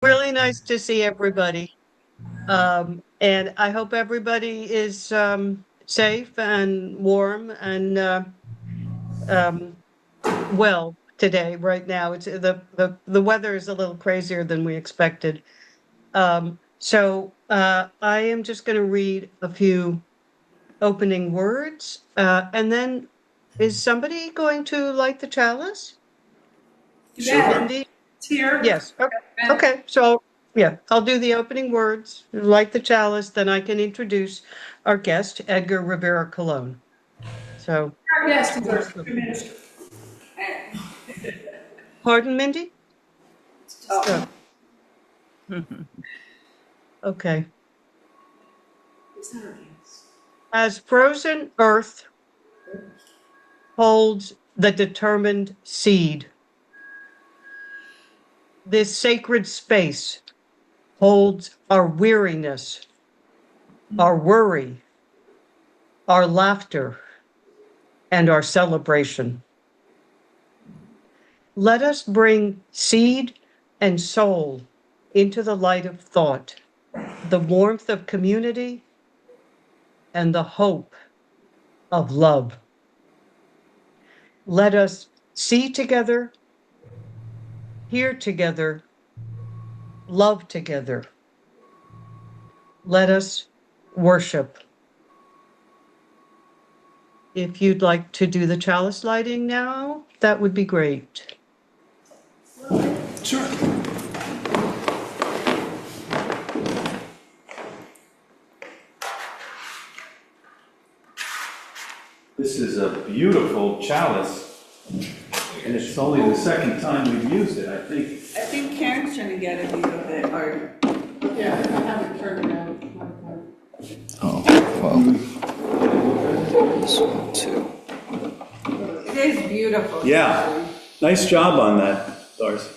Really nice to see everybody. And I hope everybody is safe and warm and um, well today, right now. It's the weather is a little crazier than we expected. So I am just going to read a few opening words, and then is somebody going to light the chalice? Sure. Mindy? It's here. Yes. Okay. Okay. So, yeah, I'll do the opening words, light the chalice, then I can introduce our guest, Edgar Rivera Colón. So, Yes, welcome. finished. Pardon, Mindy? Oh. Okay. As frozen earth holds the determined seed, this sacred space holds our weariness, our worry, our laughter, and our celebration. Let us bring seed and soul into the light of thought, the warmth of community, and the hope of love. Let us see together, hear together, love together. Let us worship. If you'd like to do the chalice lighting now, that would be great. Sure. This is a beautiful chalice, and it's only the second time we've used it, I think. I think Karen's trying to get it a little bit, or. Yeah, I haven't turned around. Oh, well. This one too. It is beautiful. Yeah, nice job on that, Darcy.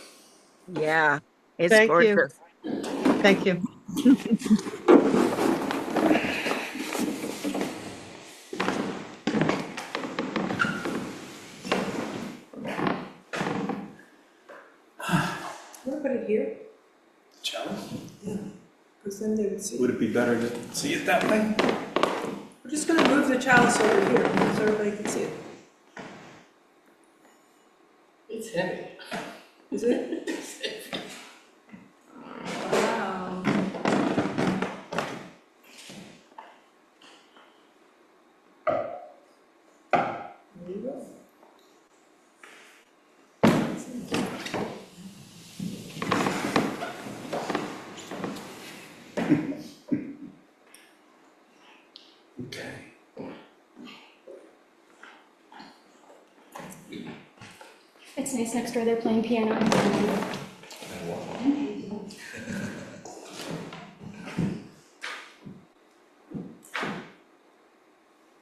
Yeah, it's Thank gorgeous. you. Thank you. We'll put it here, Chalice? because then they would see. Would it be better to see it that way? We're just gonna move the chalice over here, so everybody can see it. It's heavy. Is it? Wow. There you go. Okay. It's nice next door, they're playing piano.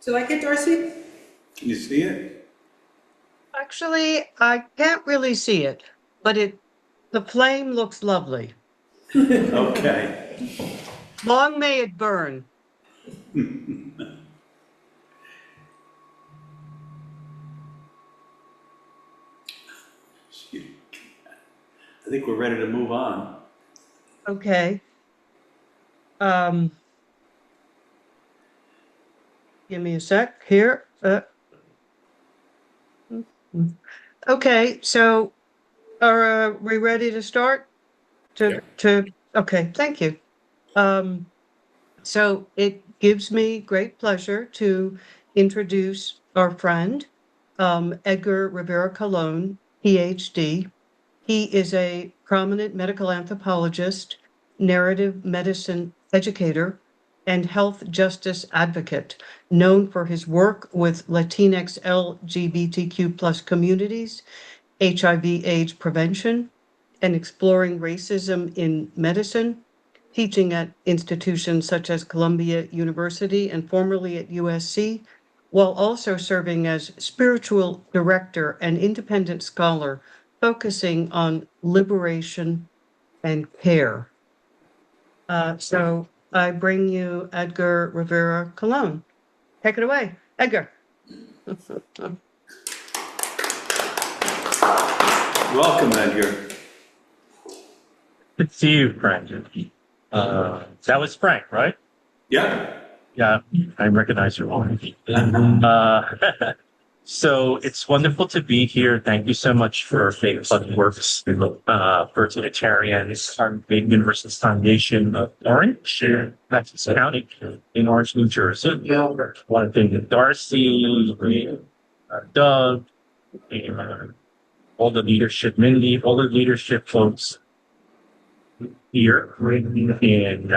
Do you like it, Darcy? Can you see it? Actually, I can't really see it, but the flame looks lovely. Okay. Long may it burn. I think we're ready to move on. Okay. Give me a sec here. Okay, so are we ready to start? Okay, thank you. So it gives me great pleasure to introduce our friend, Edgar Rivera Colón, PhD. He is a prominent medical anthropologist, narrative medicine educator, and health justice advocate, known for his work with Latinx LGBTQ+ communities, HIV/AIDS prevention, and exploring racism in medicine, teaching at institutions such as Columbia University and formerly at USC, while also serving as spiritual director and independent scholar focusing on liberation and care. So I bring you Edgar Rivera Colón. Take it away, Edgar. Welcome, Edgar. Good to see you, Frank. That was Frank, right? Yeah. Yeah, I recognize your voice. So it's wonderful to be here. Thank you so much for Faith+Works, for Trinitarians, our big Universalist Foundation of Orange, Texas County, in Orange, New Jersey. I want to thank Darcy, Doug, all the leadership, Mindy, all the leadership folks here in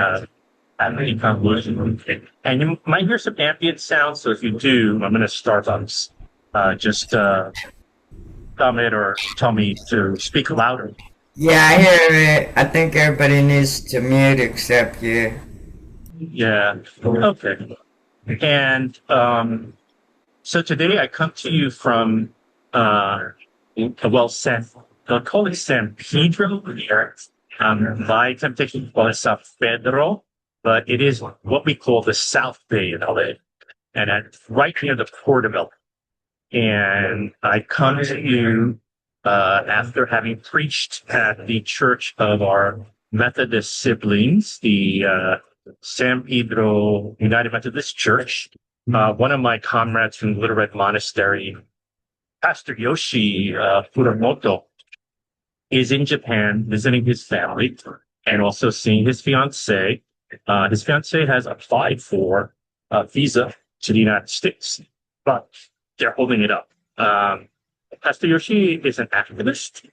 having a convolution. And you might hear some ambient sounds, so if you do, I'm going to start on just comment or tell me to speak louder. Yeah, I hear it. I think everybody needs to mute except you. Yeah. Okay. And so today I come to you from they'll call it San Pedro here. My temptation was San Pedro, but it is what we call the South Bay in LA, and it's right near the Port of LA. And I come to you after having preached at the church of our Methodist siblings, the San Pedro United Methodist Church. One of my comrades from Little Red Monastery, Pastor Yoshi Furamoto, is in Japan visiting his family and also seeing his fiancée. His fiancée has applied for a visa to the United States, but they're holding it up. Pastor Yoshi is an activist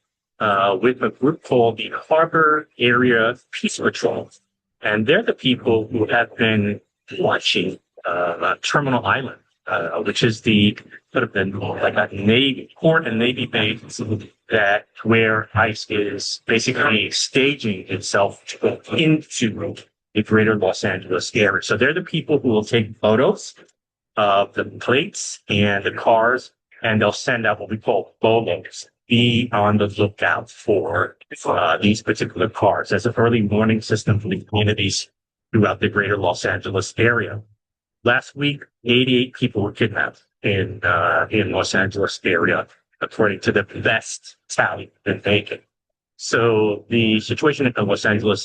with a group called the Harbor Area Peace Patrol. And they're the people who have been watching Terminal Island, which is the sort of like a Navy, port and Navy base that where ICE is basically staging itself to go into the greater Los Angeles area. So they're the people who will take photos of the plates and the cars, and they'll send out what we call bolos. Be on the lookout for these particular cars as an early warning system for the communities throughout the greater Los Angeles area. Last week, 88 people were kidnapped in Los Angeles area, according to the best tally in Bacon. So the situation in Los Angeles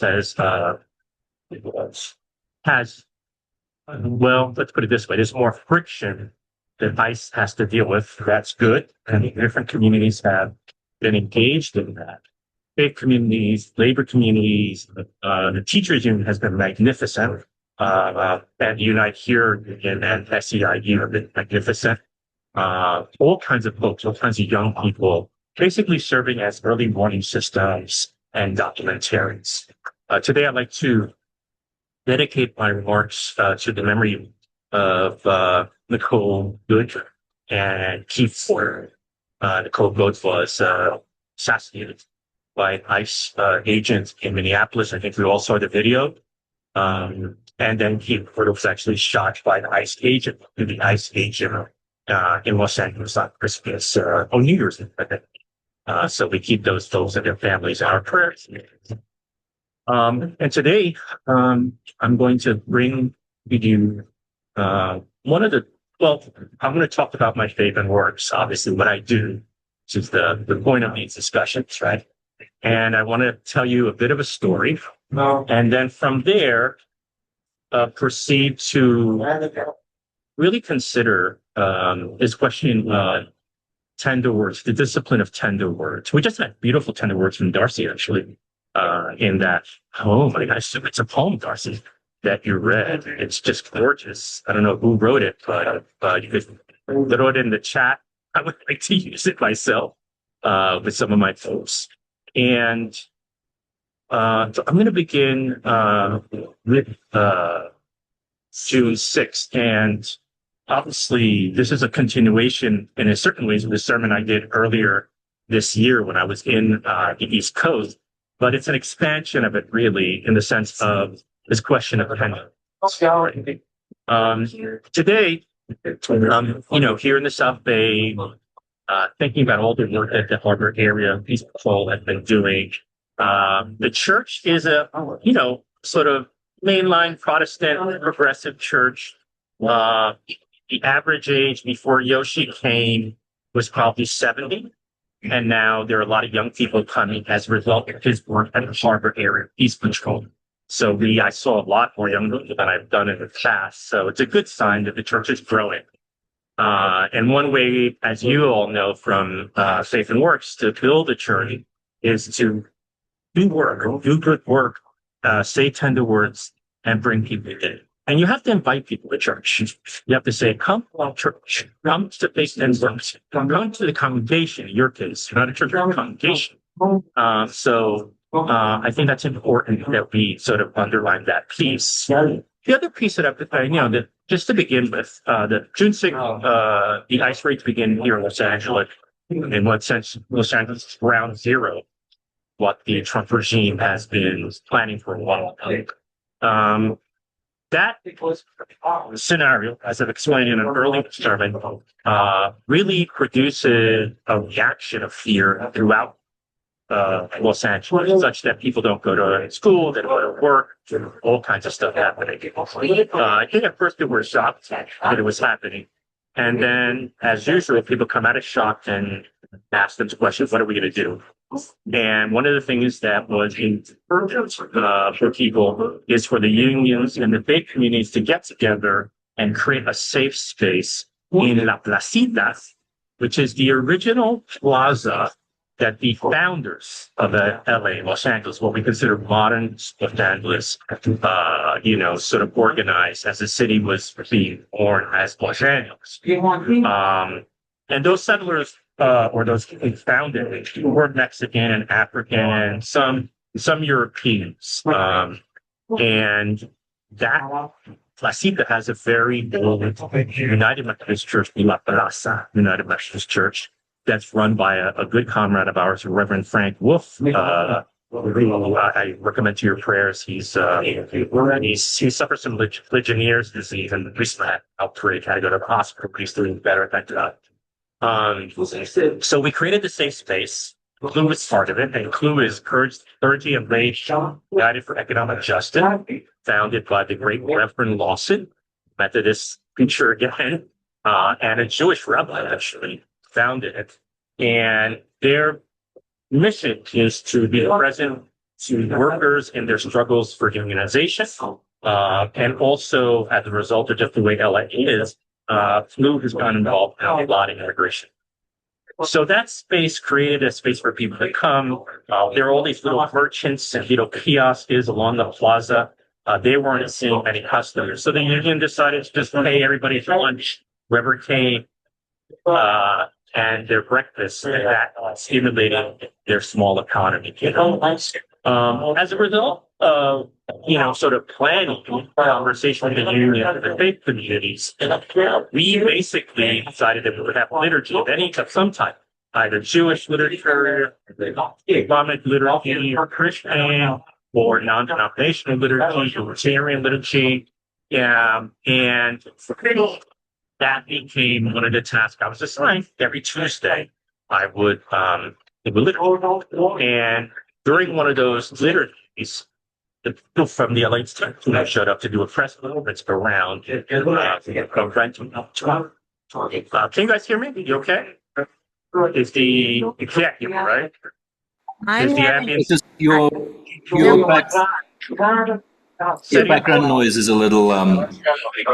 well, let's put it this way: there's more friction that ICE has to deal with. That's good, and different communities have been engaged in that. Faith communities, labor communities, the teachers union has been magnificent. And Unite Here and SEIU have been magnificent. All kinds of folks, all kinds of young people, basically serving as early warning systems and documentarians. Today, I'd like to dedicate my remarks to the memory of Nicole Good and Keith Ford. Nicole Good was assassinated by an ICE agent in Minneapolis. I think we all saw the video. And then Keith Ford was actually shot by the ICE agent, in Los Angeles on Christmas or New Year's. So we keep those and their families in our prayers. And today, I'm going to bring you I'm going to talk about my faith and works, obviously what I do, which is the point of these discussions, right? And I want to tell you a bit of a story. And then from there, proceed to really consider this question, tender words, the discipline of tender words. We just had beautiful tender words from Darcy, actually, in that, oh my gosh, it's a poem, Darcy, that you read. It's just gorgeous. I don't know who wrote it, but you could throw it in the chat. I would like to use it myself with some of my folks. And so I'm going to begin with June 6th. And obviously, this is a continuation in certain ways of the sermon I did earlier this year when I was in the East Coast. But it's an expansion of it, really, in the sense of this question of attendance. Today, here in the South Bay, thinking about all the work that the Harbor Area Peace Patrol have been doing, the church is a, sort of mainline Protestant progressive church. The average age before Yoshi came was probably 70. And now there are a lot of young people coming as a result of his work at the Harbor Area Peace Patrol. So I saw a lot more young people than I've done in the past. So it's a good sign that the church is growing. And one way, as you all know from Faith+Works, to build a church is to do work, do good work, say tender words, and bring people in. And you have to invite people to church. You have to say, come to church, come to Faith+Works, come to the congregation, in your case, not a church, you're a congregation. I think that's important that we sort of underline that piece. The other piece that that just to begin with, the June 6th, the ice rates begin here in Los Angeles. In what sense, Los Angeles is ground zero, what the Trump regime has been planning for a while. That scenario, as I've explained in an earlier sermon, really produces a reaction of fear throughout Los Angeles, such that people don't go to school, they don't go to work, all kinds of stuff happening. I think at first people were shocked that it was happening. And then, as usual, people come out of shock and ask them questions, what are we going to do? And one of the things that was important for people is for the unions and the faith communities to get together and create a safe space in La Placita, which is the original plaza that the founders of the LA, Los Angeles, what we consider modern Los Angeles, sort of organized as the city was being born as Los Angeles. And those settlers, or those who founded it, were Mexican and African, some Europeans. And that Placita has a very old United Methodist Church, La Plaza United Methodist Church, that's run by a good comrade of ours, Reverend Frank Wolf. I recommend to your prayers. He suffers from Legionnaire's disease and recently had an outbreak, had to go to the hospital, but he's doing better, thank God. So we created the safe space. CLU is part of it, and CLU is Clergy and Lay United for Economic Justice, founded by the great Reverend Lawson, Methodist preacher again, and a Jewish rabbi, actually, founded it. And their mission is to be present to workers in their struggles for unionization. And also, as a result of just the way LA is, CLU has gotten involved in a lot of immigration. So that space created a space for people to come. There are all these little merchants and kiosks along the plaza. They weren't seeing many customers. So the union decided to just pay everybody for lunch, whoever came, and their breakfast, and that stimulated their small economy. As a result of, sort of planning conversation with the union and the faith communities, we basically decided that we would have liturgy of some type, either Jewish literature, Islamic liturgy, or Christian, or non-denominational liturgy, or Unitarian liturgy. And that became one of the tasks I was assigned. Every Tuesday, I would do a liturgy. And during one of those liturgies, the people from the LA team showed up to do a press conference around rental. Can you guys hear me? You okay? Is the executive, right? I'm Is the having ambient Your background noise is a little too much,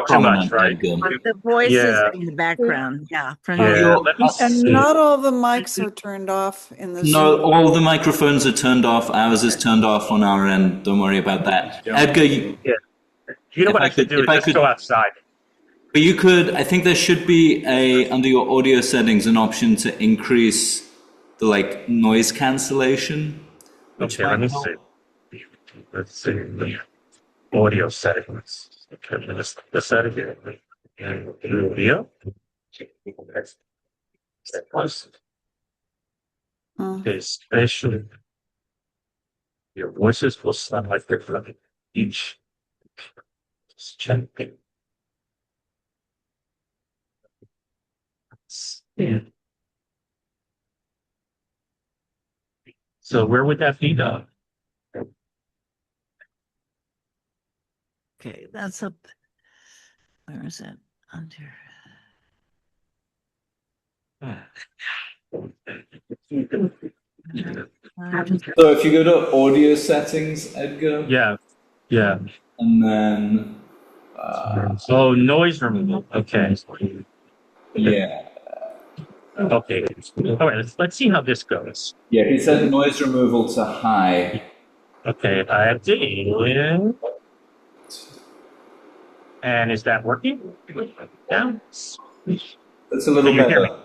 prominent, right? Edgar. the voices Yeah. in the background. Yeah. From Yeah, let me And see. not all the mics are turned off in the No, Zoom. all the microphones are turned off. Ours is turned off on our end. Don't worry about that. Edgar, You know if what I I should could- do? if I Just could- go outside. but you could, I think there should be under your audio settings, an option to increase the noise cancellation. Which Okay, let might me help. see. Let's see. The audio settings. Okay, let's set it here. And video. Okay, spatial. Your voices will sound like they're from each. Just check it. Yeah. So where would that be done? Okay, that's up. Where is it? Under. So if you go to audio settings, Edgar, Yeah, yeah. and then Oh, noise removal. Okay. yeah, Okay. All right. Let's see how this goes. yeah, he said noise removal to high. Okay, I did. And is that working? Down. That's a little Can you hear me? better.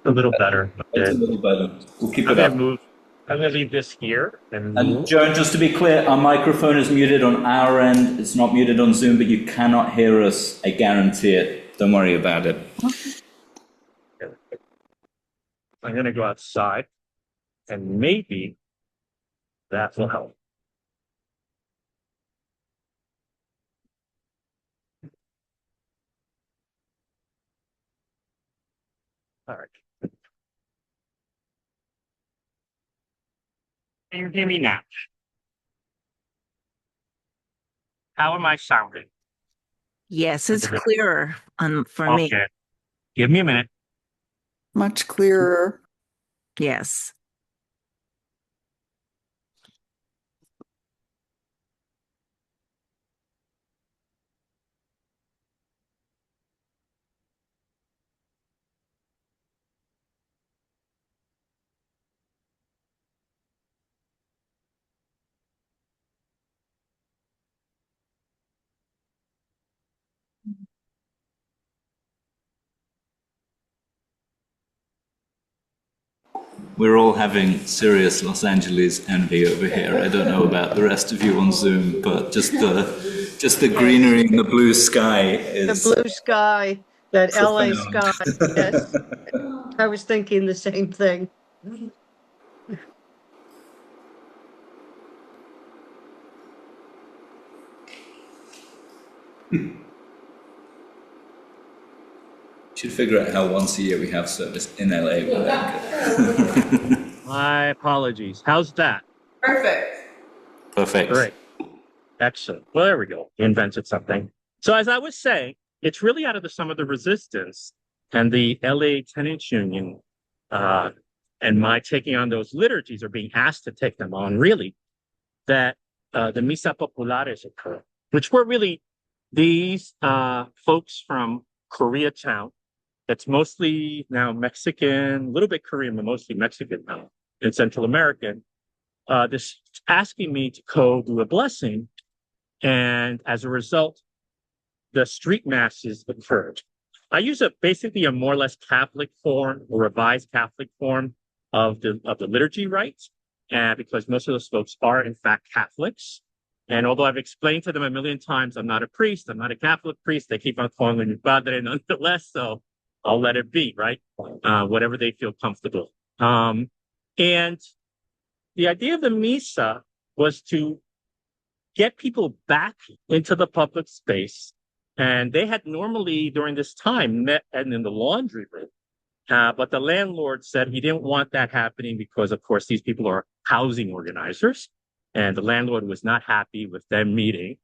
A little better. That's a Okay. little better. We'll keep I'm it gonna up. move. I'm gonna leave this here and And move. Joan, just to be clear, our microphone is muted on our end. It's not muted on Zoom, but you cannot hear us. I guarantee it. Don't worry about it. I'm gonna go outside, and maybe that will help. All right. Can you hear me now? How am I sounding? Yes, it's clearer for me. Okay. Give me a minute. Much clearer. Yes. We're all having serious Los Angeles envy over here. I don't know about the rest of you on Zoom, but just the greenery and the blue sky is The blue sky, that LA profound. sky, yes. I was thinking the same thing. Should figure out how once a year we have service in LA with Edgar. My apologies. How's that? Perfect. Perfect. Great. Excellent. Well, there we go. You invented something. So as I was saying, it's really out of the sum of the resistance and the LA Tenants Union and my taking on those liturgies or being asked to take them on, really, that the Misa Populares occur, which were really these folks from Koreatown. That's mostly now Mexican, a little bit Korean, but mostly Mexican now in Central America. This asking me to do a blessing. And as a result, the street masses occurred. I use basically a more or less Catholic form, a revised Catholic form of the liturgy rites, and because most of those folks are in fact Catholics. And although I've explained to them a million times, I'm not a priest, I'm not a Catholic priest, they keep on calling me padre nonetheless, so I'll let it be, right? Whatever they feel comfortable. And the idea of the Misa was to get people back into the public space. And they had normally during this time met in the laundry room. But the landlord said he didn't want that happening because, of course, these people are housing organizers. And the landlord was not happy with them meeting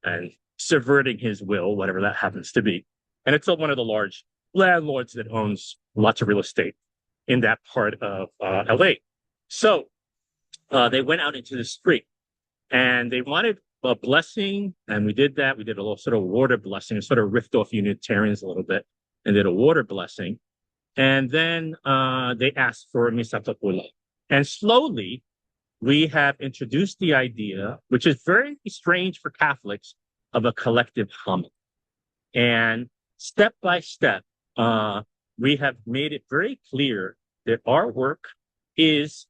and subverting his will, whatever that happens to be. And it's one of the large landlords that owns lots of real estate in that part of LA. So they went out into the street and they wanted a blessing. And we did that. We did a little sort of water blessing. It sort of riffed off Unitarians a little bit and did a water blessing. And then they asked for a Misa Popula. And slowly, we have introduced the idea, which is very strange for Catholics, of a collective homily. And step by step, we have made it very clear that our work is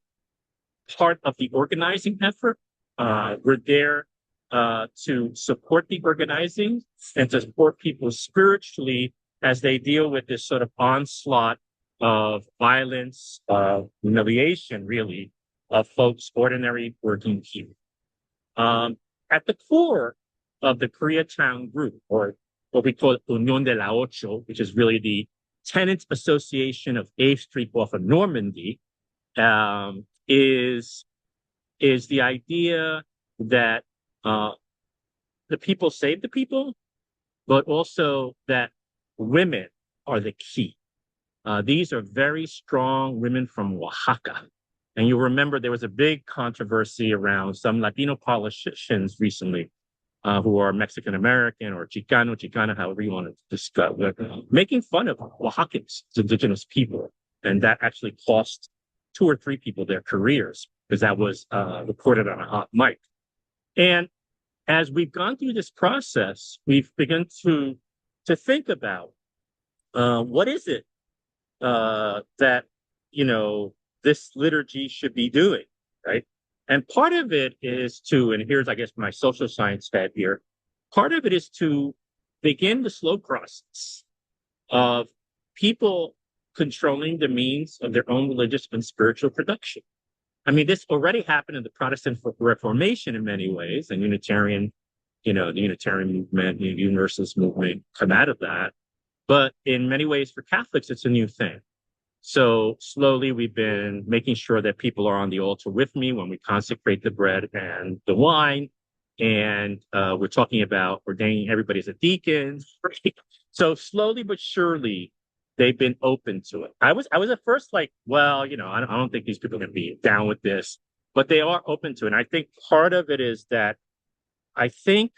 part of the organizing effort. We're there to support the organizing and to support people spiritually as they deal with this sort of onslaught of violence, humiliation, really, of folks, ordinary working people. At the core of the Koreatown group, or what we call Unión de la Ocho, which is really the Tenants Association of 8th Street off of Normandy, is the idea that the people save the people, but also that women are the key. These are very strong women from Oaxaca. And you'll remember there was a big controversy around some Latino politicians recently who are Mexican American or Chicano, Chicana, however you want to discuss, making fun of Oaxacans, indigenous people. And that actually cost 2 or 3 people their careers because that was recorded on a hot mic. And as we've gone through this process, we've begun to think about what is it that, this liturgy should be doing, right? And part of it is to, and here's, I guess, my social science head here, part of it is to begin the slow process of people controlling the means of their own religious and spiritual production. I mean, this already happened in the Protestant Reformation in many ways, and Unitarian, the Unitarian movement, the Universalist movement come out of that. But in many ways for Catholics, it's a new thing. So slowly we've been making sure that people are on the altar with me when we consecrate the bread and the wine. And we're talking about ordaining everybody as a deacon. So slowly but surely, they've been open to it. I was at first like, well, I don't think these people are going to be down with this, but they are open to it. And I think part of it is that I think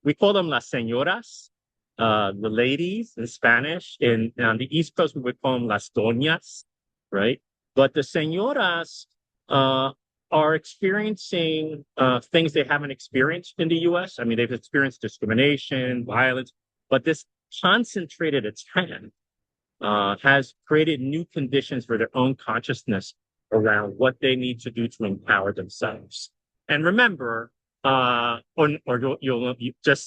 we call them las señoras, the ladies in Spanish. On the East Coast, we would call them las doñas, right? But the señoras are experiencing things they haven't experienced in the U.S. I mean, they've experienced discrimination, violence, but this concentrated attack has created new conditions for their own consciousness around what they need to do to empower themselves. And remember, just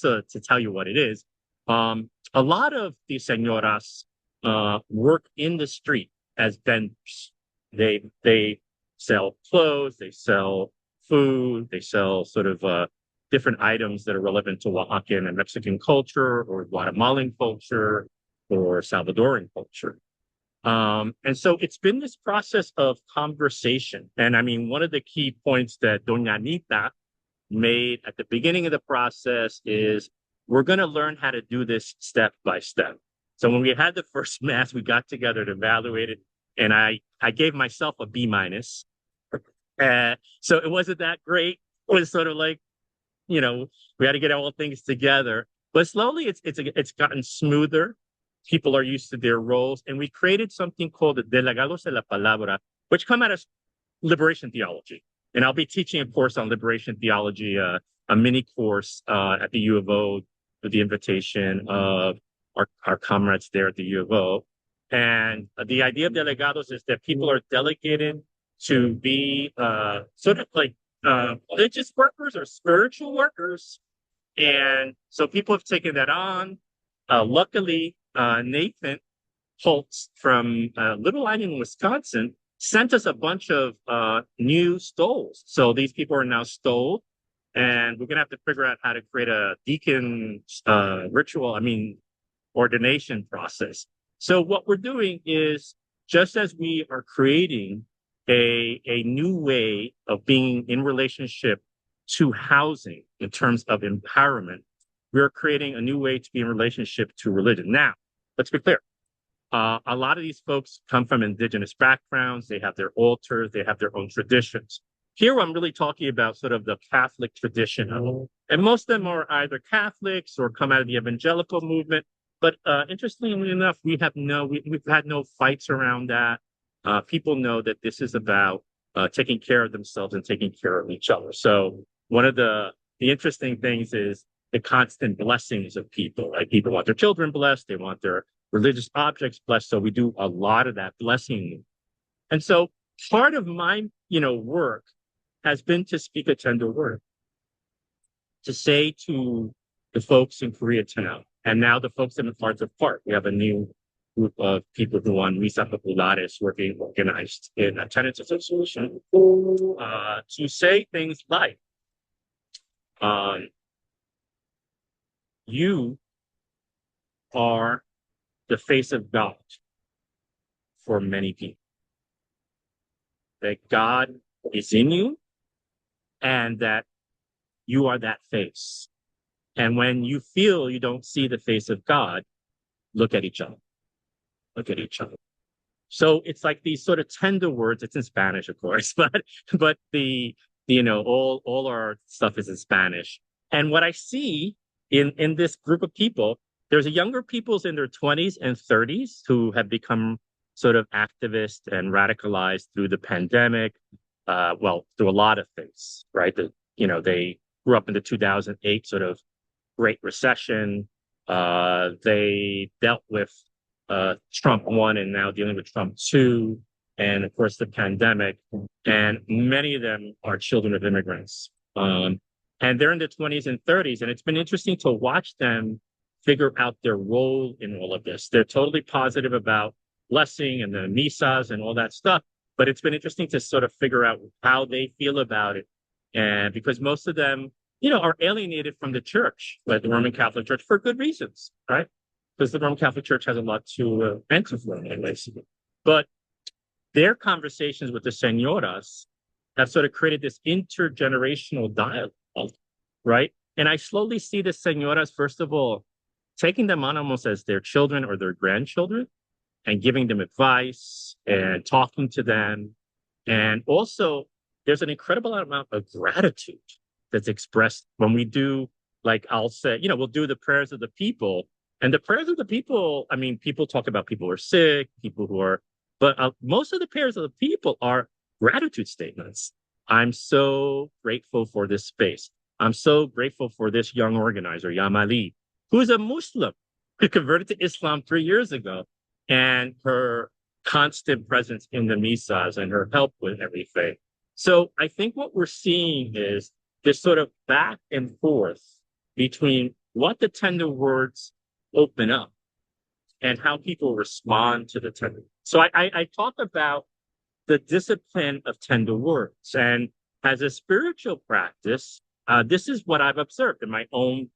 to tell you what it is, a lot of these señoras work in the street as vendors. They sell clothes, they sell food, they sell sort of different items that are relevant to Oaxacan and Mexican culture or Guatemalan culture or Salvadoran culture. And so it's been this process of conversation. And I mean, one of the key points that Doña Anita made at the beginning of the process is we're going to learn how to do this step by step. So when we had the first mass, we got together to evaluate it, and I gave myself a B-. So it wasn't that great. It was sort of like, we had to get all things together. But slowly, it's gotten smoother. People are used to their roles, and we created something called the Delegados de la Palabra, which come out of liberation theology. And I'll be teaching a course on liberation theology, a mini course at the U of O with the invitation of our comrades there at the U of O. And the idea of delegados is that people are delegated to be sort of like religious workers or spiritual workers. And so people have taken that on. Luckily, Nathan Holtz from Little Island, Wisconsin, sent us a bunch of new stoles. So these people are now stoled, and we're going to have to figure out how to create a deacon ordination process. So what we're doing is, just as we are creating a new way of being in relationship to housing in terms of empowerment, we're creating a new way to be in relationship to religion. Now, let's be clear. A lot of these folks come from indigenous backgrounds. They have their altars. They have their own traditions. Here, I'm really talking about sort of the Catholic tradition. And most of them are either Catholics or come out of the evangelical movement. But interestingly enough, we've had no fights around that. People know that this is about taking care of themselves and taking care of each other. So one of the interesting things is the constant blessings of people. Like people want their children blessed. They want their religious objects blessed. So we do a lot of that blessing. And so part of my, work has been to speak a tender word, to say to the folks in Koreatown, and now the folks in the parts of Park. We have a new group of people who on Misa Populares working organized in a tenants association to say things like, you are the face of God for many people. That God is in you and that you are that face. And when you feel you don't see the face of God, look at each other. Look at each other. So it's like these sort of tender words. It's in Spanish, of course, but all our stuff is in Spanish. And what I see in this group of people, there's a younger peoples in their 20s and 30s who have become sort of activists and radicalized through the pandemic. Through a lot of things, right? They grew up in the 2008 sort of Great Recession. They dealt with Trump 1 and now dealing with Trump 2, and of course the pandemic. And many of them are children of immigrants. And they're in their 20s and 30s. And it's been interesting to watch them figure out their role in all of this. They're totally positive about blessing and the misas and all that stuff. But it's been interesting to sort of figure out how they feel about it. And because most of them, are alienated from the church, like the Roman Catholic Church, for good reasons, right? Because the Roman Catholic Church has a lot to answer for them, anyways. But their conversations with the senoras have sort of created this intergenerational dialogue, right? And I slowly see the senoras, first of all, taking them on almost as their children or their grandchildren and giving them advice and talking to them. And also, there's an incredible amount of gratitude that's expressed when we do, like I'll say, we'll do the prayers of the people. And the prayers of the people, I mean, people talk about people who are sick, but most of the prayers of the people are gratitude statements. I'm so grateful for this space. I'm so grateful for this young organizer, Yamali, who's a Muslim, who converted to Islam 3 years ago, and her constant presence in the misas and her help with everything. So I think what we're seeing is this sort of back and forth between what the tender words open up and how people respond to the tender. So I talk about the discipline of tender words. And as a spiritual practice, this is what I've observed in my own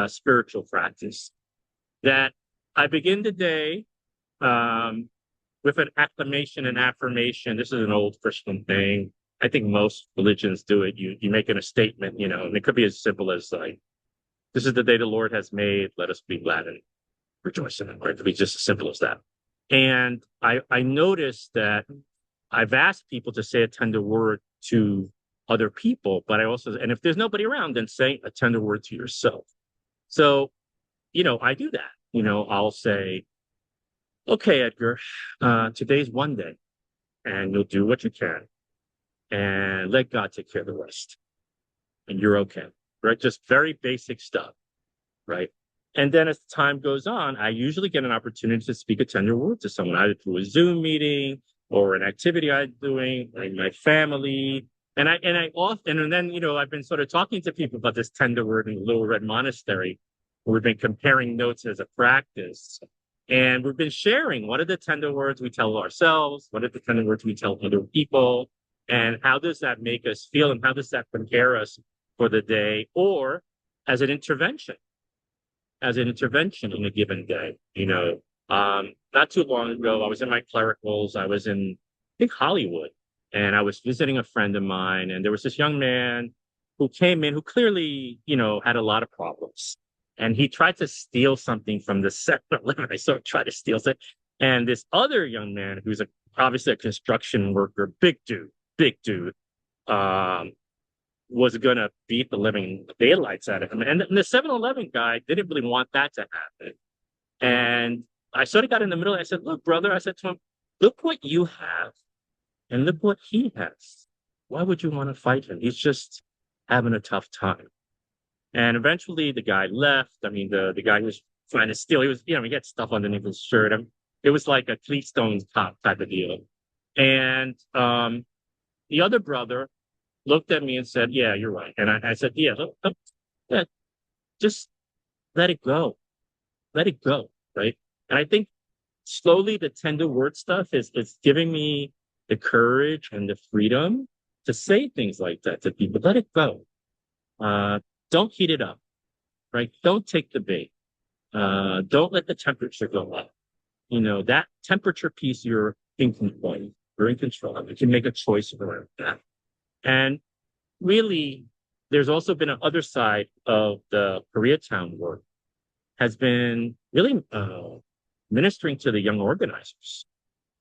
spiritual practice, that I begin the day with an acclamation and affirmation. This is an old Christian thing. I think most religions do it. You make it a statement, and it could be as simple as like, this is the day the Lord has made. Let us be glad and rejoice in it. Right? It could be just as simple as that. And I noticed that I've asked people to say a tender word to other people, but and if there's nobody around, then say a tender word to yourself. So, I do that. I'll say, okay, Edgar, today's one day, and you'll do what you can, and let God take care of the rest, and you're okay, right? Just very basic stuff, right? And then as time goes on, I usually get an opportunity to speak a tender word to someone, either through a Zoom meeting or an activity I'm doing, like my family. And then I've been sort of talking to people about this tender word in the Little Red Monastery. We've been comparing notes as a practice. And we've been sharing what are the tender words we tell ourselves, what are the tender words we tell other people, and how does that make us feel, and how does that prepare us for the day, or as an intervention in a given day. Not too long ago, I was in my clericals. I was in, I think, Hollywood, and I was visiting a friend of mine, and there was this young man who came in who clearly, had a lot of problems. And he tried to steal something from the 7-Eleven. I saw him try to steal something. And this other young man, who's obviously a construction worker, big dude, was going to beat the living daylights out of him. And the 7-Eleven guy didn't really want that to happen. And I sort of got in the middle. I said, look, brother, I said to him, look what you have and look what he has. Why would you want to fight him? He's just having a tough time. And eventually the guy left. I mean, the guy who was trying to steal, he was, he had stuff underneath his shirt. It was like a Cleatstone top type of deal. And the other brother looked at me and said, yeah, you're right. And I said, yeah, just let it go. Let it go, right? And I think slowly the tender word stuff is giving me the courage and the freedom to say things like that to people. Let it go. Don't heat it up, right? Don't take the bait. Don't let the temperature go up. That temperature piece, you're in control. You're in control. You can make a choice around that. And really, there's also been an other side of the Koreatown work, has been really ministering to the young organizers.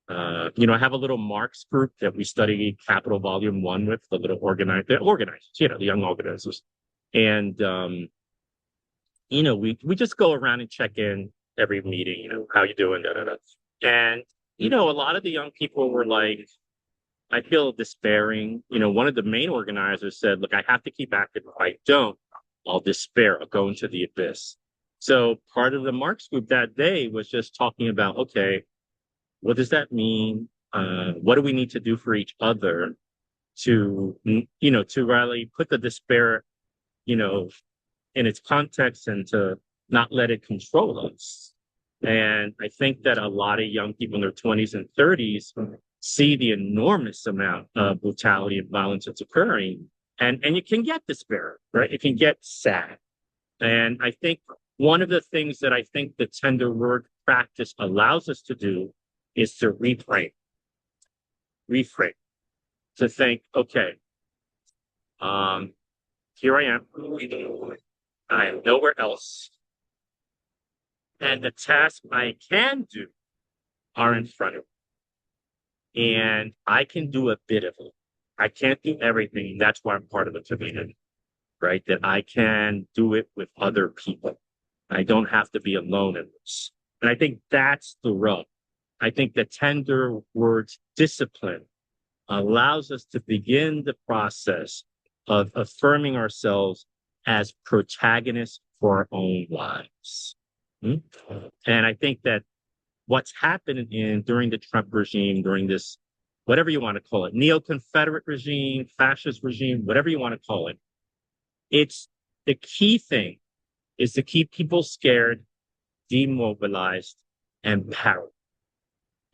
I have a little Marx group that we study Capital Volume 1 with, the organizers, the young organizers. And, we just go around and check in every meeting, how you doing, da, da, da. And, a lot of the young people were like, I feel despairing. One of the main organizers said, look, I have to keep active. If I don't, I'll despair. I'll go into the abyss. So part of the Marx group that day was just talking about, okay, what does that mean? What do we need to do for each other to really put the despair, in its context and to not let it control us. And I think that a lot of young people in their 20s and 30s see the enormous amount of brutality and violence that's occurring. And you can get despair, right? It can get sad. And I think one of the things that I think the tender word practice allows us to do is to reframe, to think, okay, here I am. I am nowhere else. And the tasks I can do are in front of me. And I can do a bit of it. I can't do everything. That's why I'm part of the community, right? That I can do it with other people. I don't have to be alone in this. And I think that's the rub. I think the tender words discipline allows us to begin the process of affirming ourselves as protagonists for our own lives. And I think that what's happening during the Trump regime, during this, whatever you want to call it, neo-Confederate regime, fascist regime, whatever you want to call it, it's the key thing is to keep people scared, demobilized, and powerless.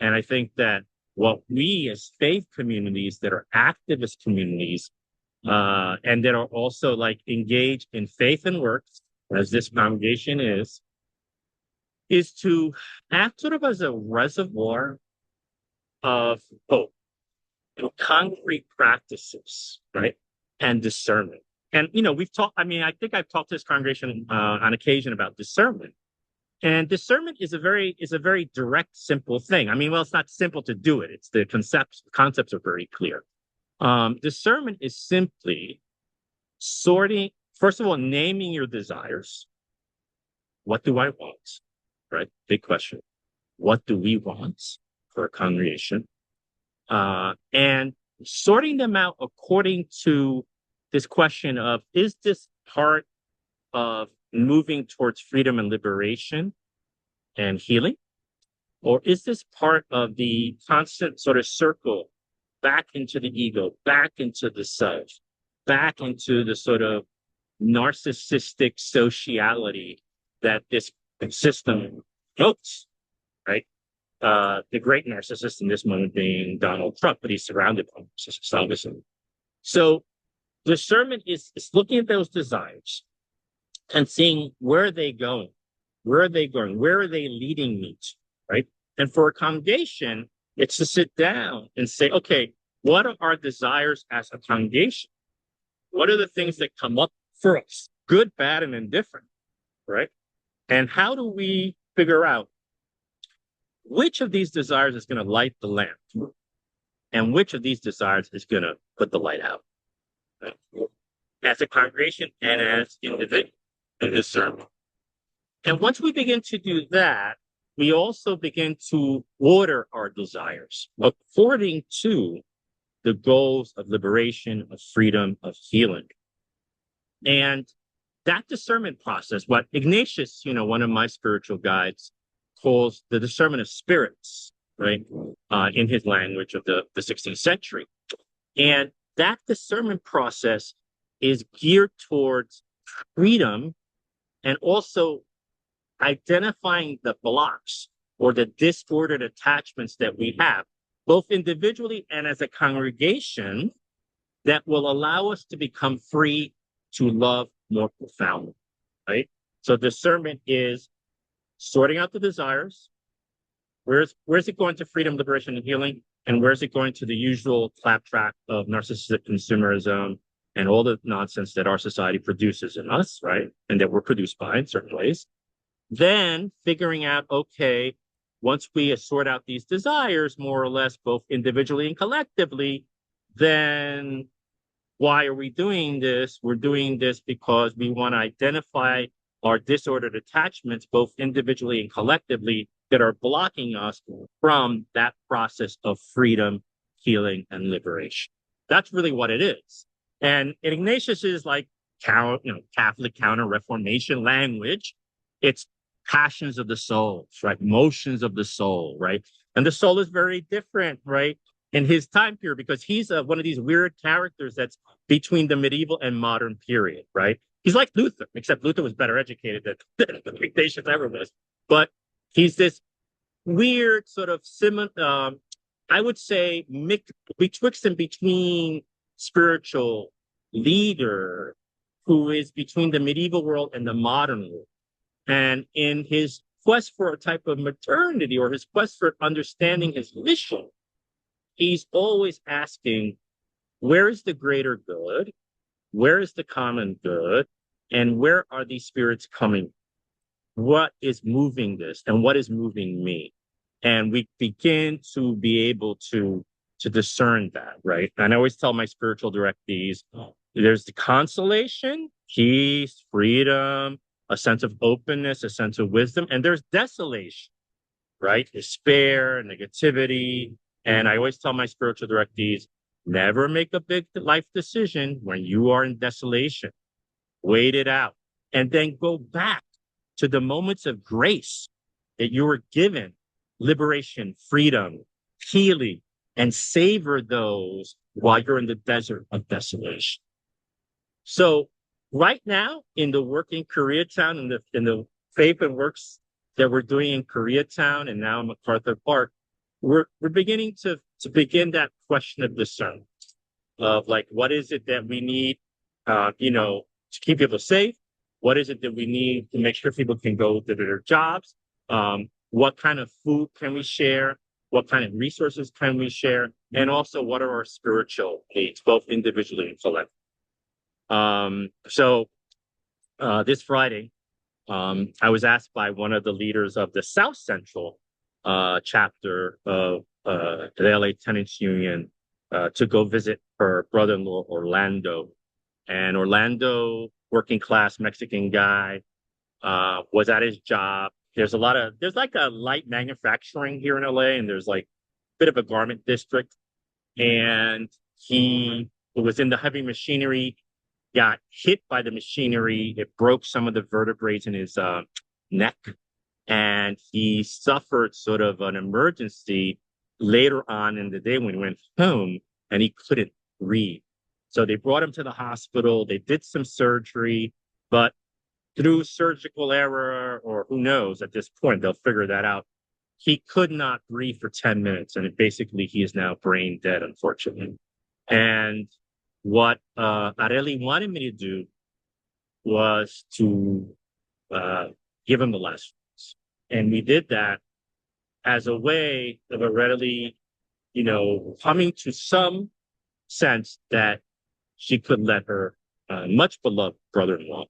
And I think that what we as faith communities that are activist communities, and that are also like engaged in faith and works, as this congregation is to act sort of as a reservoir of hope, concrete practices, right? And discernment. And, we've talked, I think I've talked to this congregation on occasion about discernment. And discernment is a very direct, simple thing. It's not simple to do it. It's the concepts are very clear. Discernment is simply sorting, first of all, naming your desires. What do I want? Right? Big question. What do we want for a congregation? And sorting them out according to this question of, is this part of moving towards freedom and liberation and healing? Or is this part of the constant sort of circle back into the ego, back into the self, back into the sort of narcissistic sociality that this system promotes, right? The great narcissist in this moment being Donald Trump, but he's surrounded by narcissists, obviously. So discernment is looking at those desires and seeing where are they going? Where are they going? Where are they leading me to, right? And for a congregation, it's to sit down and say, okay, what are our desires as a congregation? What are the things that come up for us? Good, bad, and indifferent, right? And how do we figure out which of these desires is going to light the lamp and which of these desires is going to put the light out? Right? As a congregation and as individuals in this sermon. And once we begin to do that, we also begin to order our desires according to the goals of liberation, of freedom, of healing. And that discernment process, what Ignatius, one of my spiritual guides, calls the discernment of spirits, right? In his language of the 16th century. And that discernment process is geared towards freedom and also identifying the blocks or the disordered attachments that we have, both individually and as a congregation, that will allow us to become free to love more profoundly, right? So discernment is sorting out the desires. Where's it going to freedom, liberation, and healing? And where's it going to the usual claptrap of narcissistic consumerism and all the nonsense that our society produces in us, right? And that we're produced by in certain ways. Then figuring out, okay, once we sort out these desires, more or less, both individually and collectively, then why are we doing this? We're doing this because we want to identify our disordered attachments, both individually and collectively, that are blocking us from that process of freedom, healing, and liberation. That's really what it is. And Ignatius is like Catholic Counter-Reformation language. It's passions of the soul, right? Motions of the soul, right? And the soul is very different, right? In his time period, because he's one of these weird characters that's between the medieval and modern period, right? He's like Luther, except Luther was better educated than Ignatius ever was. But he's this weird sort of I would say, betwixt and between spiritual leader who is between the medieval world and the modern world. And in his quest for a type of modernity, or his quest for understanding his mission, he's always asking, where is the greater good? Where is the common good? And where are these spirits coming? What is moving this? And what is moving me? And we begin to be able to discern that, right? And I always tell my spiritual directees, there's the consolation, peace, freedom, a sense of openness, a sense of wisdom, and there's desolation, right? Despair, negativity. And I always tell my spiritual directees, never make a big life decision when you are in desolation. Wait it out. And then go back to the moments of grace that you were given, liberation, freedom, healing, and savor those while you're in the desert of desolation. So right now, in the work in Koreatown, in the Faith+Works that we're doing in Koreatown and now in MacArthur Park, we're beginning to begin that question of discernment of like, what is it that we need, to keep people safe? What is it that we need to make sure people can go to their jobs? What kind of food can we share? What kind of resources can we share? And also, what are our spiritual needs, both individually and collectively? This Friday, I was asked by one of the leaders of the South Central chapter of the LA Tenants Union to go visit her brother-in-law, Orlando. And Orlando, working class Mexican guy, was at his job. There's like a light manufacturing here in LA, and there's like a bit of a garment district. And he was in the heavy machinery, got hit by the machinery. It broke some of the vertebrae in his neck. And he suffered sort of an emergency later on in the day when he went home, and he couldn't breathe. So they brought him to the hospital. They did some surgery, but through surgical error, or who knows, at this point, they'll figure that out. He could not breathe for 10 minutes, and basically he is now brain dead, unfortunately. And what Areli wanted me to do was to give him the last words. And we did that as a way of Areli, coming to some sense that she could let her much beloved brother-in-law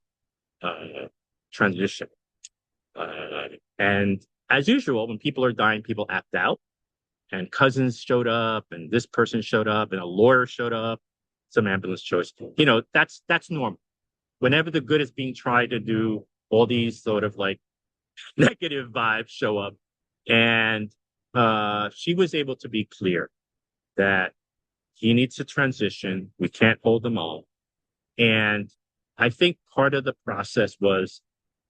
transition. And as usual, when people are dying, people act out. And cousins showed up, and this person showed up, and a lawyer showed up, some ambulance showed up. That's normal. Whenever the good is being tried to do, all these sort of like negative vibes show up. And she was able to be clear that he needs to transition. We can't hold them all. And I think part of the process was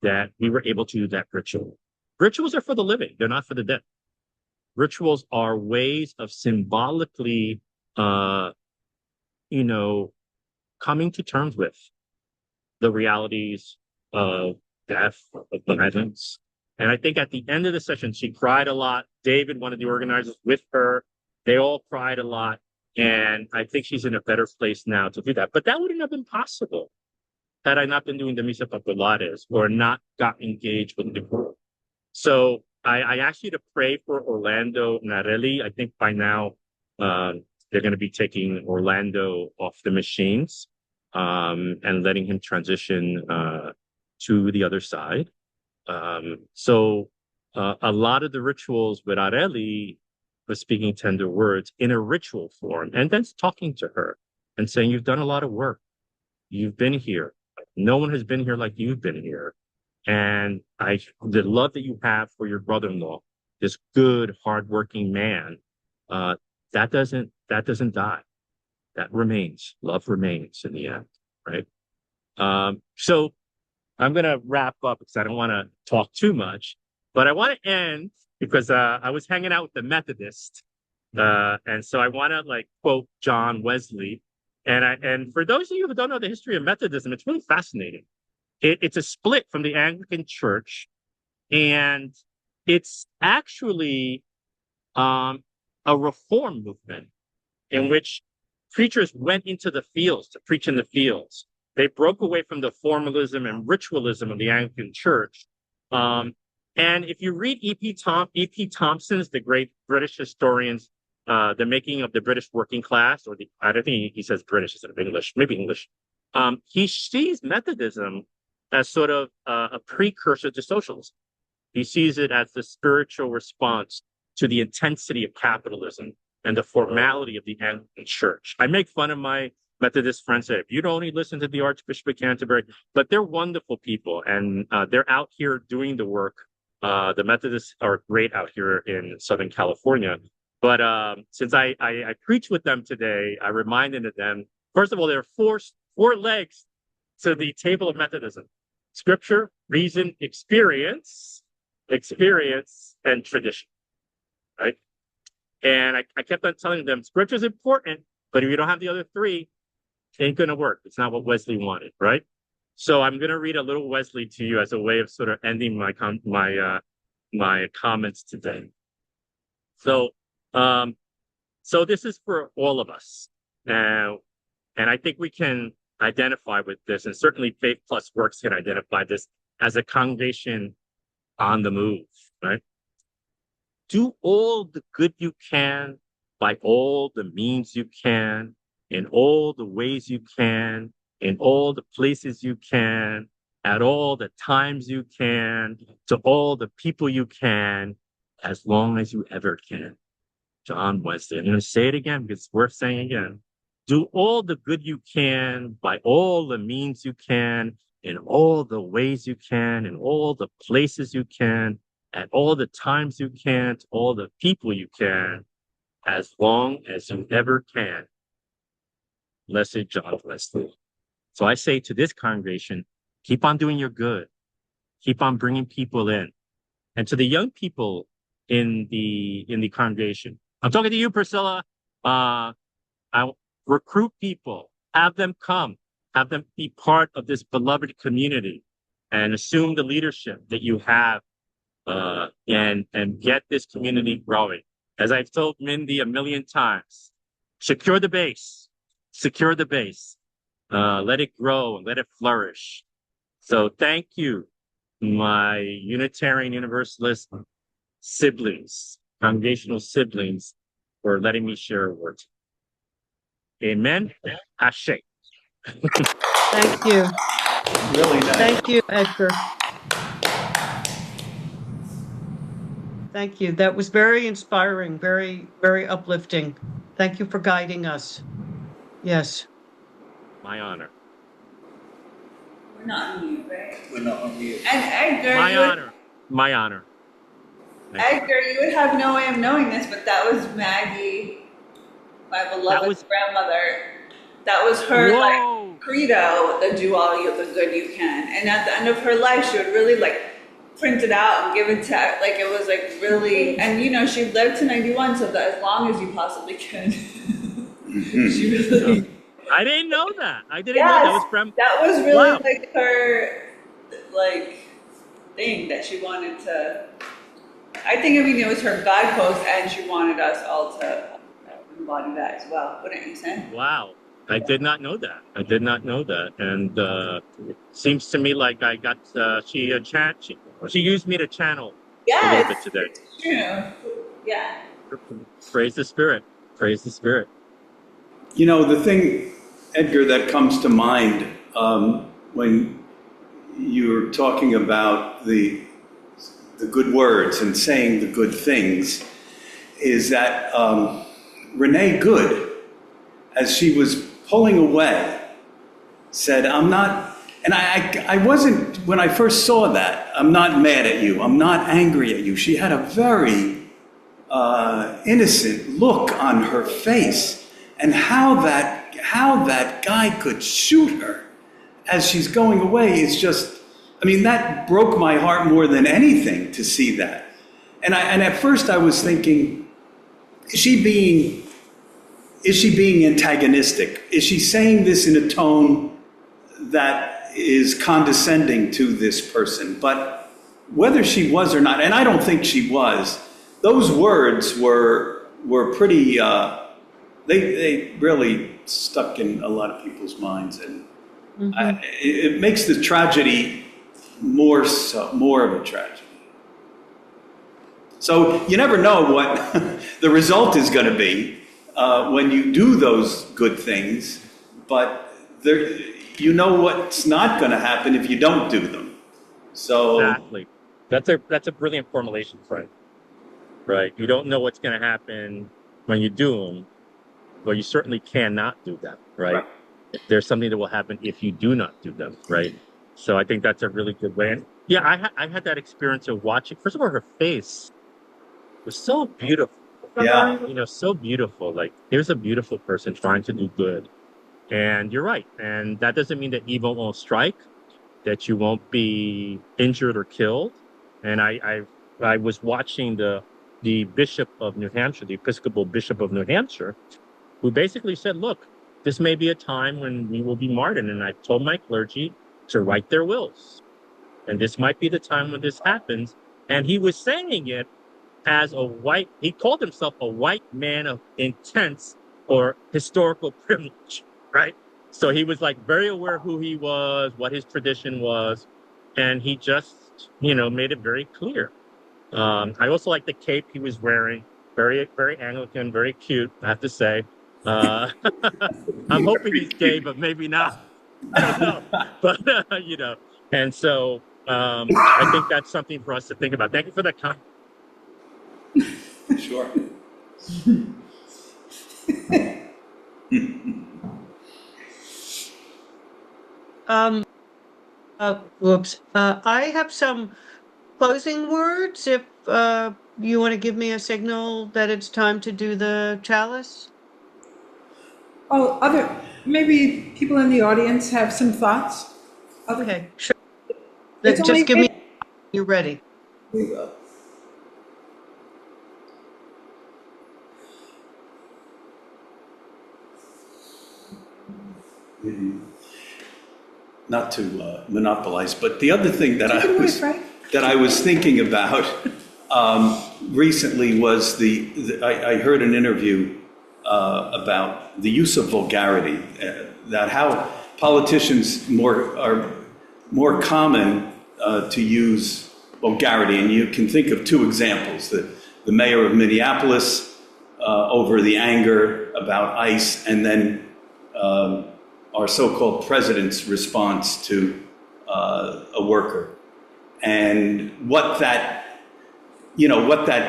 that we were able to do that ritual. Rituals are for the living. They're not for the dead. Rituals are ways of symbolically, coming to terms with the realities of death, of violence. And I think at the end of the session, she cried a lot. David, one of the organizers, with her, they all cried a lot. And I think she's in a better place now to do that. But that wouldn't have been possible had I not been doing the Misa Populares or not got engaged with the group. So I asked you to pray for Orlando Narelli. I think by now they're going to be taking Orlando off the machines and letting him transition to the other side. So a lot of the rituals with Areli was speaking tender words in a ritual form, and then talking to her and saying, "You've done a lot of work. You've been here. No one has been here like you've been here. And the love that you have for your brother-in-law, this good, hardworking man, that doesn't die. That remains. Love remains in the end, right?" So I'm going to wrap up because I don't want to talk too much, but I want to end because I was hanging out with the Methodist, and so I want to quote John Wesley. And for those of you who don't know the history of Methodism, it's really fascinating. It's a split from the Anglican Church, and it's actually a reform movement in which preachers went into the fields to preach in the fields. They broke away from the formalism and ritualism of the Anglican Church. And if you read E.P. Thompson's, the great British historian's, The Making of the British Working Class, I don't think he says British instead of English, maybe English. He sees Methodism as sort of a precursor to socialism. He sees it as the spiritual response to the intensity of capitalism and the formality of the Anglican Church. I make fun of my Methodist friends that if you'd only listen to the Archbishop of Canterbury, but they're wonderful people, and they're out here doing the work. The Methodists are great out here in Southern California. But since I preach with them today, I reminded them, first of all, there are four legs to the table of Methodism: Scripture, reason, experience, and tradition, right? And I kept on telling them, Scripture is important, but if you don't have the other three, it ain't going to work. It's not what Wesley wanted, right? So I'm going to read a little Wesley to you as a way of sort of ending my comments today. So this is for all of us now, and I think we can identify with this, and certainly Faith+Works can identify this as a congregation on the move, right? Do all the good you can by all the means you can, in all the ways you can, in all the places you can, at all the times you can, to all the people you can, as long as you ever can. John Wesley. I'm going to say it again because it's worth saying again. Do all the good you can by all the means you can, in all the ways you can, in all the places you can, at all the times you can, to all the people you can, as long as you ever can. Blessed John Wesley. So I say to this congregation, keep on doing your good. Keep on bringing people in. And to the young people in the congregation, I'm talking to you, Priscilla. I recruit people, have them come, have them be part of this beloved community, and assume the leadership that you have, and get this community growing. As I've told Mindy a million times, secure the base, let it grow and let it flourish. So thank you, my Unitarian Universalist siblings, congregational siblings, for letting me share a word. Amen. Ashe. Thank you. Really nice. Thank you, Edgar. Thank you. That was very inspiring, very, very uplifting. Thank you for guiding us. Yes. My honor. We're not on mute, right? We're not on mute. And Edgar, My honor. Edgar, you would have no way of knowing this, but that was Maggie, my beloved grandmother. That was her credo, the do all the good you can. And at the end of her life, she would really print it out and give it to, it was really, and she lived to 91, so that as long as you possibly can. She really. I didn't know that. I didn't know that was from. That was really her, thing that she wanted to. It was her guidepost, and she wanted us all to embody that as well. Wouldn't you say? Wow. I did not know that. And it seems to me like I got, she used me to channel a little bit today. It's true. Yeah. Praise the Spirit. The thing, Edgar, that comes to mind when you're talking about the the good words and saying the good things is that Renee Good, as she was pulling away, said, I'm not, and I wasn't, when I first saw that, I'm not mad at you, I'm not angry at you. She had a very innocent look on her face, and how that guy could shoot her as she's going away is just, I mean, that broke my heart more than anything to see that. And at first I was thinking, is she being antagonistic? Is she saying this in a tone that is condescending to this person? But whether she was or not, and I don't think she was, those words were pretty, they really stuck in a lot of people's minds, and it makes the tragedy more of a tragedy. So you never know what the result is going to be when you do those good things, but you know what's not going to happen if you don't do them. So Exactly. That's a brilliant formulation, Frank. Right? You don't know what's going to happen when you do them, but you certainly cannot do them, right? There's something that will happen if you do not do them, right? So I think that's a really good way. And yeah, I had that experience of watching. First of all, her face was so beautiful. Yeah. You know, so beautiful. Like, here's a beautiful person trying to do good. And you're right. And that doesn't mean that evil won't strike, that you won't be injured or killed. And I was watching the Bishop of New Hampshire, the Episcopal Bishop of New Hampshire, who basically said, look, this may be a time when we will be martyred. And I've told my clergy to write their wills. And this might be the time when this happens. And he was saying it as he called himself a white man of intense or historical privilege, right? So he was like very aware of who he was, what his tradition was. And he just, made it very clear. I also like the cape he was wearing. Very, very Anglican, very cute, I have to say. I'm hoping he's gay, but maybe not. I don't know. But, and so I think that's something for us to think about. Thank you for that comment. Sure. I have some closing words if you want to give me a signal that it's time to do the chalice. Oh, maybe people in the audience have some thoughts? Okay, sure. It's Just only give me, you're ready. We will. Not to monopolize, but the other thing that I was thinking about recently was I heard an interview about the use of vulgarity, that how politicians are more common to use vulgarity, and you can think of two examples: the mayor of Minneapolis over the anger about ICE, and then our so-called president's response to a worker, and what that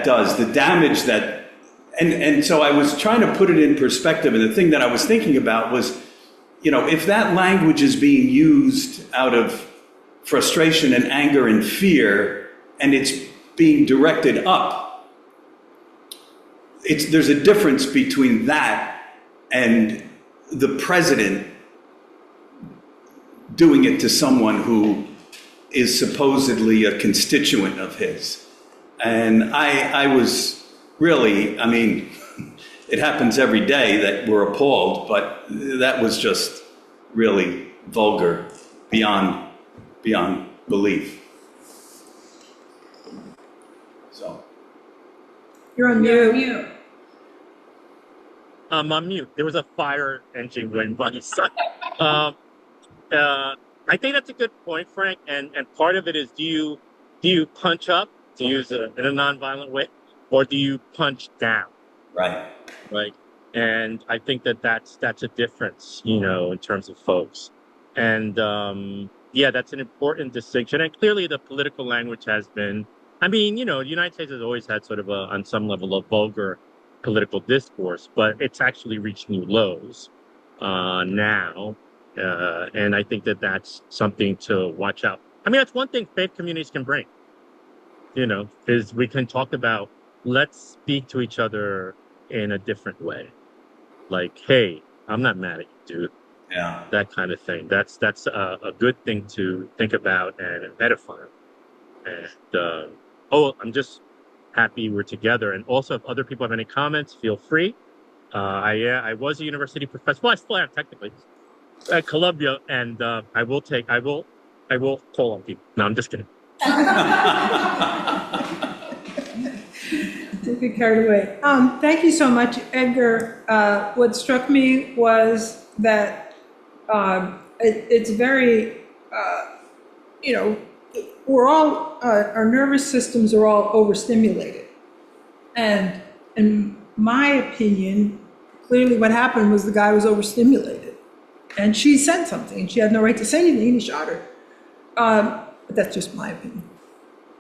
does, the damage that, and so I was trying to put it in perspective, and the thing that I was thinking about was, if that language is being used out of frustration and anger and fear, and it's being directed up, there's a difference between that and the president doing it to someone who is supposedly a constituent of his. And I was really, it happens every day that we're appalled, but that was just really vulgar beyond belief. So. You're on mute. I'm on mute. There was a fire engine going by. I think that's a good point, Frank. And part of it is, do you punch up, to use it in a nonviolent way, or do you punch down? Right. Right. And I think that's a difference, in terms of folks. And that's an important distinction. And clearly, the political language has been I mean, you know, the United States has always had sort of on some level, a vulgar political discourse, but it's actually reached new lows now. And I think that that's something to watch out. I mean, that's one thing faith communities can bring, you know, is we can talk about, let's speak to each other in a different way. Like, hey, I'm not mad at you, dude. Yeah. That kind of thing. That's a good thing to think about and edify. And I'm just happy we're together. And also, if other people have any comments, feel free. I was a university professor. Well, I still am technically at Columbia, and I will call on people. No, I'm just kidding. Don't get carried away. Thank you so much, Edgar. What struck me was that it's very, you know, we're all, our nervous systems are all overstimulated. And in my opinion, clearly what happened was the guy was overstimulated. And she said something, and she had no right to say anything, and he shot her. But that's just my opinion.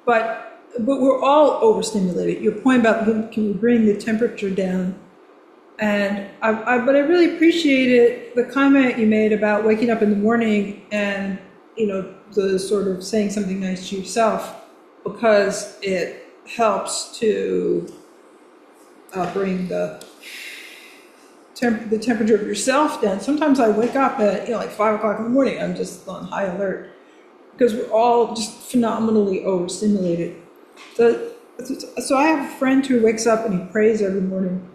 But we're all overstimulated. Your point about can we bring the temperature down? And but I really appreciated the comment you made about waking up in the morning and, you know, the sort of saying something nice to yourself, because it helps to bring the temperature of yourself down. Sometimes I wake up at, you know, like 5 o'clock in the morning. I'm just on high alert because we're all just phenomenally overstimulated. So I have a friend who wakes up and he prays every morning,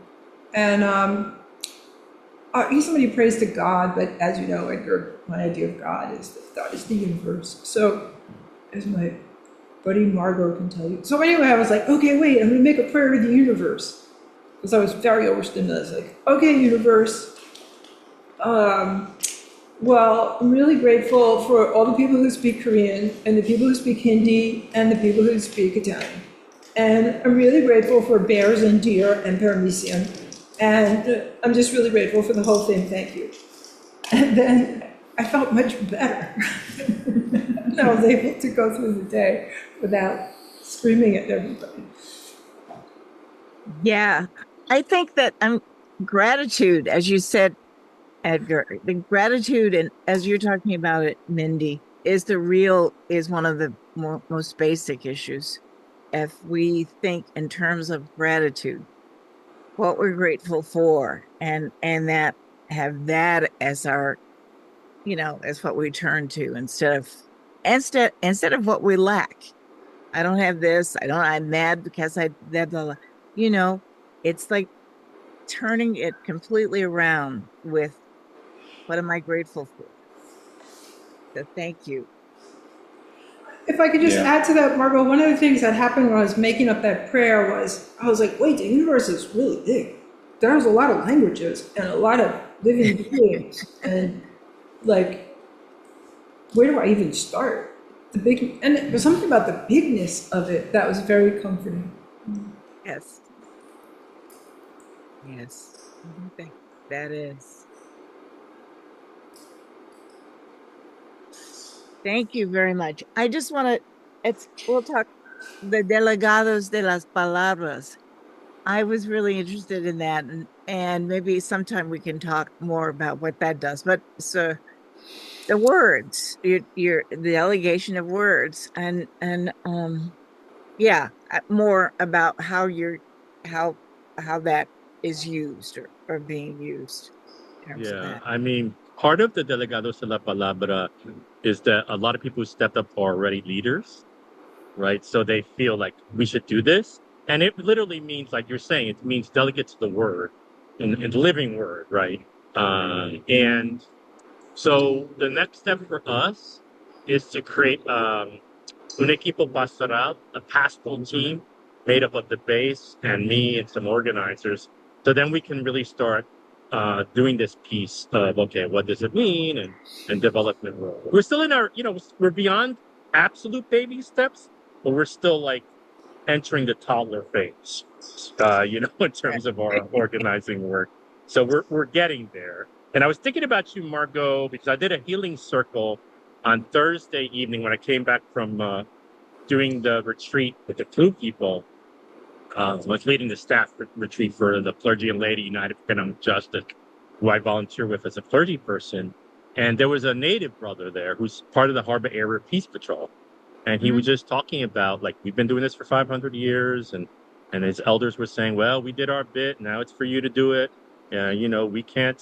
and he's somebody who prays to God. But as you know, Edgar, my idea of God is that God is the universe. So, as my buddy Margot can tell you. So anyway, I was like, okay, wait, I'm going to make a prayer to the universe, because I was very overstimulated. I was like, okay, universe. Well, I'm really grateful for all the people who speak Korean, and the people who speak Hindi, and the people who speak Italian. And I'm really grateful for bears and deer and paramecium. And I'm just really grateful for the whole thing. Thank you. And then I felt much better. And I was able to go through the day without screaming at everybody. Yeah, I think that gratitude, as you said, Edgar, the gratitude, and as you're talking about it, Mindy, is one of the most basic issues. If we think in terms of gratitude, what we're grateful for, and that have that as our, you know, as what we turn to instead of what we lack. I don't have this. I'm mad because you know, it's like turning it completely around with what am I grateful for? So thank you. If I could just add to that, Margot, one of the things that happened when I was making up that prayer was, I was like, wait, the universe is really big. There's a lot of languages and a lot of living beings. And like, where do I even start? And there was something about the bigness of it that was very comforting. Yes. Yes. I think that is. Thank you very much. I just want to, we'll talk, the delegados de las palabras. I was really interested in that, and maybe sometime we can talk more about what that does. But so the words, the delegation of words, and yeah, more about how that is used or being used. Yeah, I mean, part of the Delegados de la Palabra is that a lot of people who stepped up are already leaders, right? So they feel like we should do this. And it literally means, like you're saying, it means delegate to the word, in the living word, right? And so the next step for us is to create un equipo pastoral, a pastoral team made up of the base and me and some organizers. So then we can really start doing this piece of, okay, what does it mean, and development role. We're still in our, you know, we're beyond absolute baby steps, but we're still like entering the toddler phase, you know, in terms of our organizing work. So we're getting there. And I was thinking about you, Margot, because I did a healing circle on Thursday evening when I came back from during the retreat with the flu people, was leading the staff retreat for the Clergy and Laity United for Economic Justice, who I volunteer with as a clergy person. And there was a native brother there who's part of the Harbor Area Peace Patrol. And he was just talking about, like, we've been doing this for 500 years. And his elders were saying, well, we did our bit. Now it's for you to do it. You know, we can't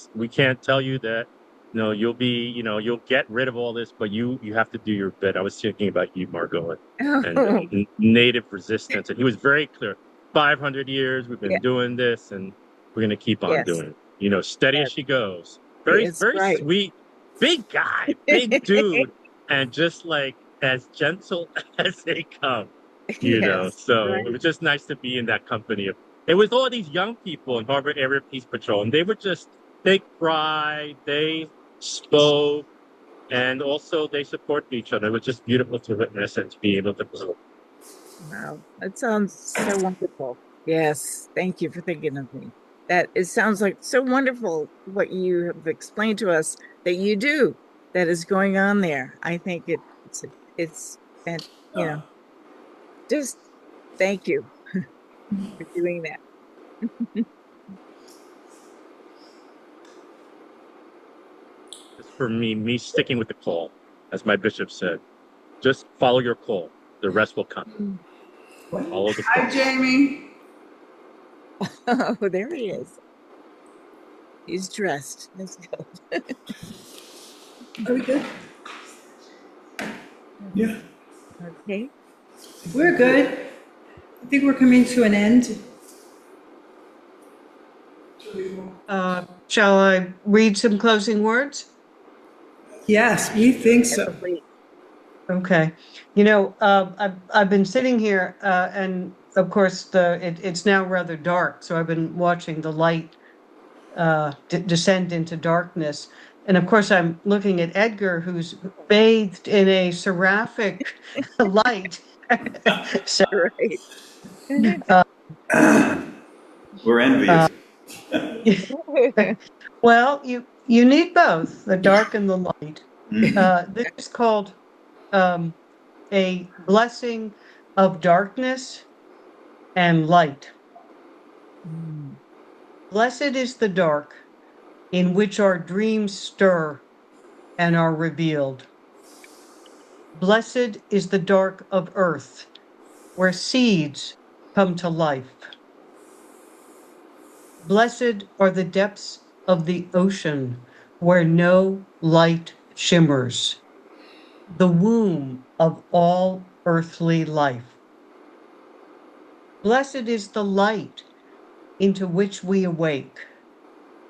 tell you that, you know, you'll get rid of all this, but you have to do your bit. I was thinking about you, Margot, and native resistance. And he was very clear. 500 years, we've been doing this, and we're going to keep on doing it. You know, steady as she goes. Very sweet, big guy, big dude, and just like as gentle as they come, you know. So it was just nice to be in that company of. It was all these young people in Harbor Area Peace Patrol, and they cried, they spoke, and also they supported each other. It was just beautiful to witness and to be able to. Wow, that sounds so wonderful. Yes, thank you for thinking of me. It sounds like so wonderful what you have explained to us that you do, that is going on there. I think it's and you know, just thank you for doing that. For me sticking with the call, as my bishop said, just follow your call. The rest will come. Follow the call. Hi, Jamie. Oh, there he is. He's dressed. Let's go. Are we good? Yeah. Okay. We're good. I think we're coming to an end. Shall I read some closing words? Yes, we think so. Okay. You know, I've been sitting here, and of course, it's now rather dark, so I've been watching the light descend into darkness. And of course, I'm looking at Edgar, who's bathed in a seraphic light. So, We're envious. well, you need both, the dark and the light. This is called a blessing of darkness and light. Blessed is the dark in which our dreams stir and are revealed. Blessed is the dark of earth where seeds come to life. Blessed are the depths of the ocean where no light shimmers, the womb of all earthly life. Blessed is the light into which we awake,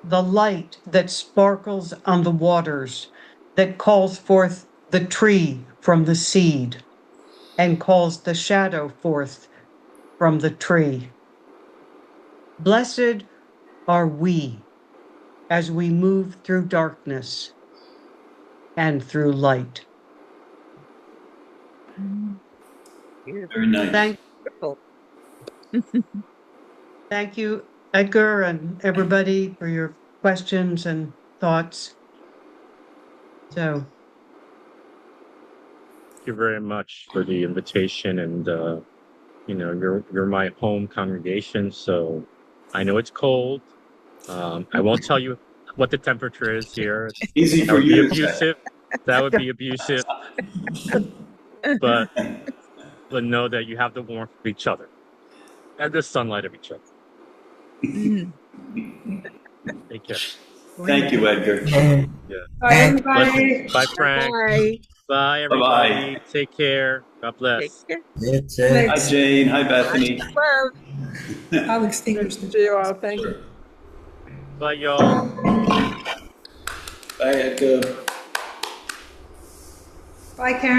the light that sparkles on the waters, that calls forth the tree from the seed and calls the shadow forth from the tree. Blessed are we as we move through darkness and through light. Very nice. Thank you, Edgar, and everybody for your questions and thoughts. So, Thank you very much for the invitation, and you know, you're my home congregation, so I know it's cold. I won't tell you what the temperature is here. Easy for you to say. Abusive. That would be abusive. But know that you have the warmth of each other and the sunlight of each other. Take care. Thank you, Edgar. Yeah. Bye, everybody. Bye, Frank. Bye. Bye, everybody. Bye-bye. Take care. God bless. Hi, Jane. Hi, Bethany. I'll extinguish the. See you all. Thank you. Bye, y'all. Bye, Edgar. Bye, Karen.